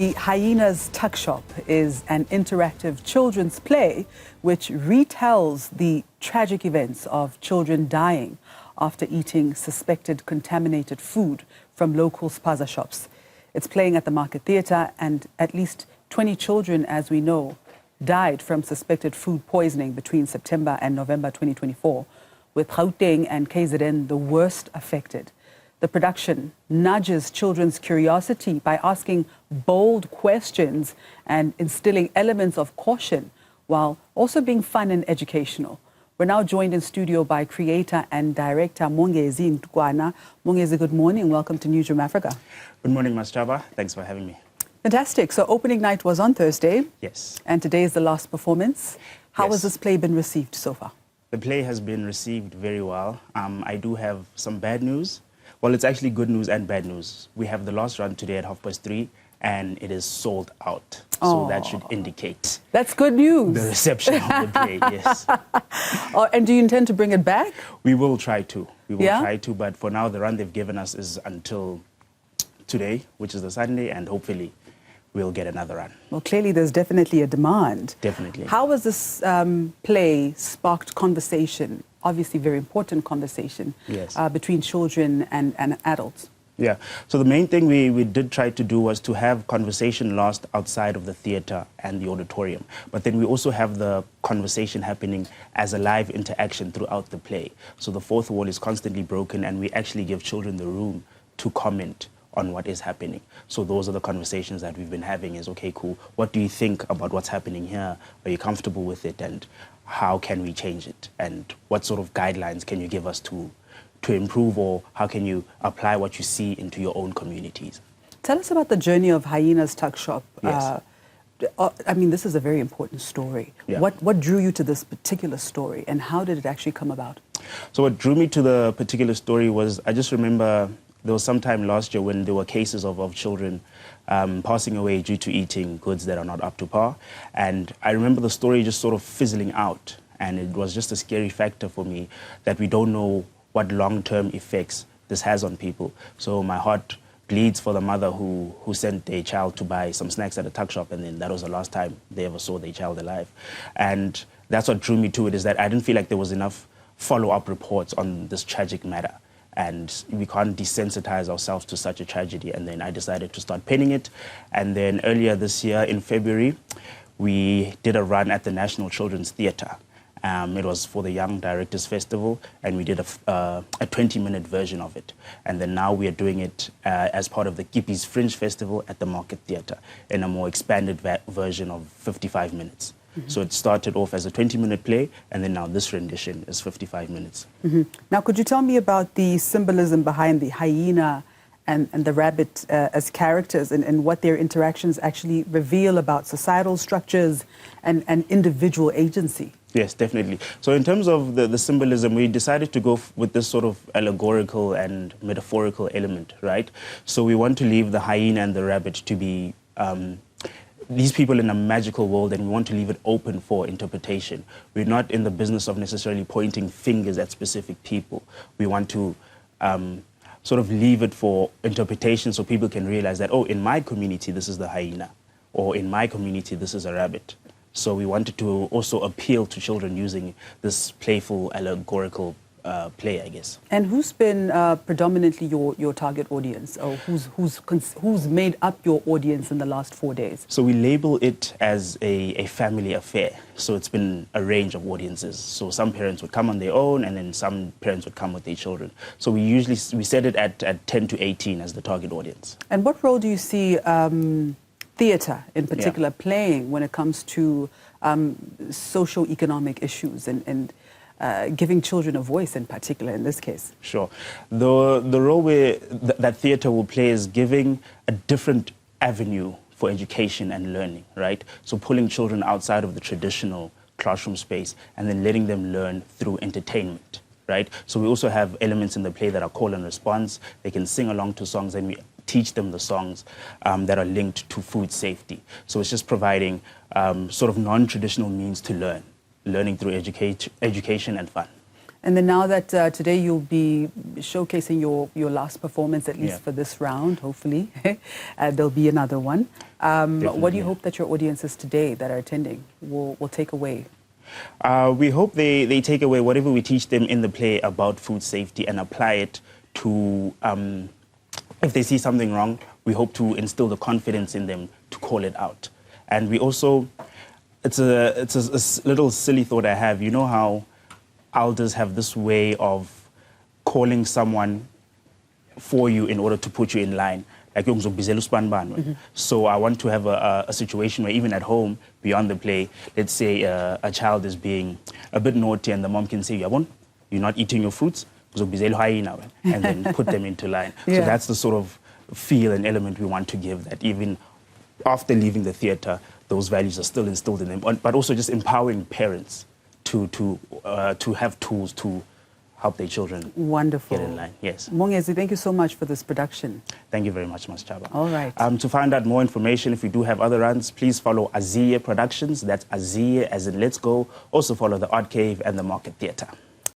The Hyena's Tuckshop is an interactive children's play which retells the tragic events of children dying after eating suspected contaminated food from local spaza shops. It's playing at the Market Theatre, and at least 20 children, as we know, died from suspected food poisoning between September and November 2024, with Gauteng and KZN the worst affected. The production nudges children's curiosity by asking bold questions and instilling elements of caution while also being fun and educational. We're now joined in studio by creator and director Mongezi Ntukwana. Mongezi, good morning. Welcome to Newzroom Afrika. Good morning, Mastraba. Thanks for having me. Fantastic. So opening night was on Thursday. Yes. And today is the last performance. How Yes. has this play been received so far? The play has been received very well. I do have some bad news. Well, it's actually good news and bad news. We have the last run today at 3:30, and it is sold out. So that should indicate That's good news. the reception of the play, yes. And do you intend to bring it back? We will try to. We will Yeah? try to, but for now, the run they've given us is until today, which is the Sunday, and hopefully we'll get another run. Well, clearly there's definitely a demand. Definitely. How has this play sparked conversation, obviously very important conversation, Yes. between children and adults? Yeah. So the main thing we did try to do was to have conversation last outside of the theater and the auditorium. But then we also have the conversation happening as a live interaction throughout the play. So the fourth wall is constantly broken, and we actually give children the room to comment on what is happening. So those are the conversations that we've been having is, okay, cool, what do you think about what's happening here? Are you comfortable with it? And how can we change it? And what sort of guidelines can you give us to improve, or how can you apply what you see into your own communities? Tell us about the journey of Hyena's Tuckshop. Yes. I mean, this is a very important story. Yeah. What drew you to this particular story, and how did it actually come about? So what drew me to the particular story was, I just remember there was some time last year when there were cases of children passing away due to eating goods that are not up to par. And I remember the story just sort of fizzling out. And it was just a scary factor for me that we don't know what long-term effects this has on people. So my heart bleeds for the mother who sent their child to buy some snacks at a tuck shop, and then that was the last time they ever saw their child alive. And that's what drew me to it, is that I didn't feel like there was enough follow-up reports on this tragic matter. And we can't desensitize ourselves to such a tragedy. And then I decided to start penning it. And then earlier this year, in February, we did a run at the National Children's Theatre. It was for the Young Directors Festival, and we did a 20-minute version of it. And then now we are doing it as part of the Kippi's Fringe Festival at the Market Theatre in a more expanded version of 55 minutes. Mm-hmm. So it started off as a 20-minute play, and then now this rendition is 55 minutes. Mm-hmm. Now, could you tell me about the symbolism behind the hyena and the rabbit as characters, and what their interactions actually reveal about societal structures and individual agency? Yes, definitely. So in terms of the symbolism, we decided to go with this sort of allegorical and metaphorical element, right? So we want to leave the hyena and the rabbit to be these people in a magical world, and we want to leave it open for interpretation. We're not in the business of necessarily pointing fingers at specific people. We want to sort of leave it for interpretation, so people can realize that, oh, in my community, this is the hyena, or in my community, this is a rabbit. So we wanted to also appeal to children using this playful, allegorical play, I guess. And who's been predominantly your target audience, or who's made up your audience in the last 4 days? So we label it as a family affair. So it's been a range of audiences. So some parents would come on their own, and then some parents would come with their children. So we set it at 10 to 18 as the target audience. And what role do you see theatre in particular playing when it comes to socio-economic issues and giving children a voice in particular in this case? Sure. The role that theatre will play is giving a different avenue for education and learning, right? So pulling children outside of the traditional classroom space and then letting them learn through entertainment, right? So we also have elements in the play that are call and response. They can sing along to songs, and we teach them the songs that are linked to food safety. So it's just providing sort of non-traditional means to learning through education and fun. And then now that today you'll be showcasing your last performance, at least for this round, hopefully, there'll be another one. What do you hope that your audiences today that are attending will take away? We hope they take away whatever we teach them in the play about food safety and apply it to, if they see something wrong, we hope to instill the confidence in them to call it out. And we also, it's a little silly thought I have. You know how elders have this way of calling someone for you in order to put you in line. Like, so I want to have a situation where even at home, beyond the play, let's say a child is being a bit naughty and the mom can say, you're not eating your fruits, and then put them into line. So that's the sort of feel and element we want to give, that even after leaving the theatre, those values are still instilled in them, but also just empowering parents to have tools to help their children get in line. Yes. Mongezi, thank you so much for this production. Thank you very much, Ms. Chaba. All right. To find out more information, if we do have other runs, please follow Aziye Productions. That's Aziye as in Let's Go. Also follow the Art Cave and the Market Theatre.